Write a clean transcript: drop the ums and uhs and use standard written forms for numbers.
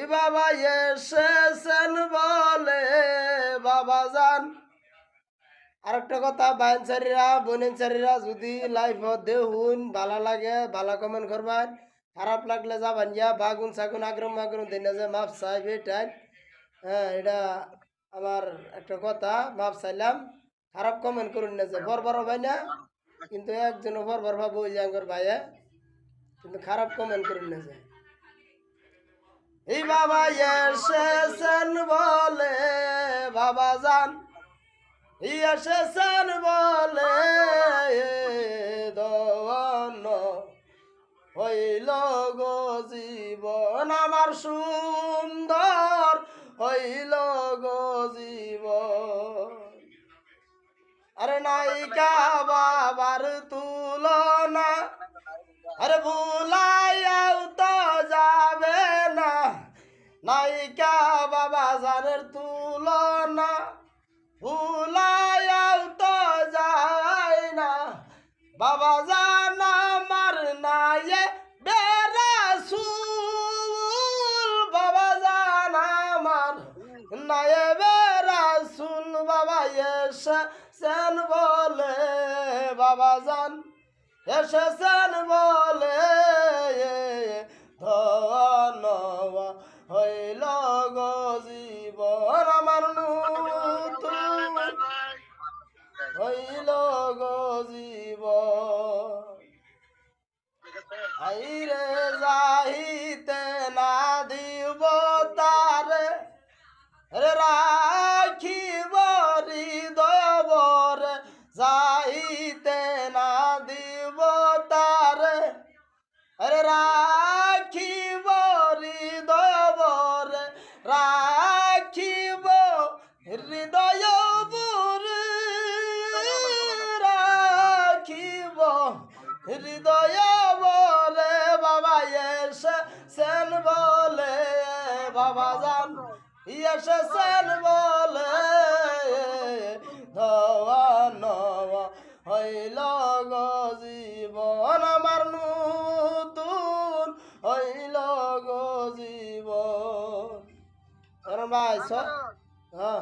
ই বাবা এসেছেন বলে বাবা যান। আরেকটা কথা বাইনচারীরা বোনেনচারীরা যদি লাইফ দেহুন ভালো লাগে ভালো কমেন্ট করবেন, খারাপ লাগলে যাবেন গিয়া বাগুন সাগুন আগ্রম আগ্রম দিন যে মাপ চাই বেটাই। হ্যাঁ, এটা আমার একটা কথা, মাপ চাইলাম। খারাপ কমেন্ট করুন না যে বড় ভাই না, কিন্তু একজনও বড় ভাবো ওই জাঙ্গর ভাইয়া, কিন্তু খারাপ কমেন্ট করুন না যে। এই বাবা এসেছেন বলে বাবা যান, এসেছেন বলে দন হইল গো জীবন আমার সুন্দর হইল গো জীবন। আরে নাইকা বাবার তুলনা, আরে ভুলাইয়াও তো যাবে না, নাইকা বাবা জানের তুলনা ভুলাইয়াও তো যায় না। বাবা জান আমার নায়ে বেরাসুল, বাবা জান আমার নায়ে বেরাসুল। বাবা এসেছেন বলে বাবা জান, এসেছেন বলে ধন হইল গো জীবন আমার নূতন হইল গো জীবন। আইরে যাইতে না দিব তারে, রাখিব হৃদয় বরে, যাইতে না দিব তারে, রাখিব হৃদয় বরে, রাখিব হৃদয় বরে, রাখিব হৃদয় বলে বাবা এসেছেন বলে বাবা যান, এসেছেন বলে ধন হইল গো জীবন আমার নূতন হইল গো জীবন। ভাই হ্যাঁ।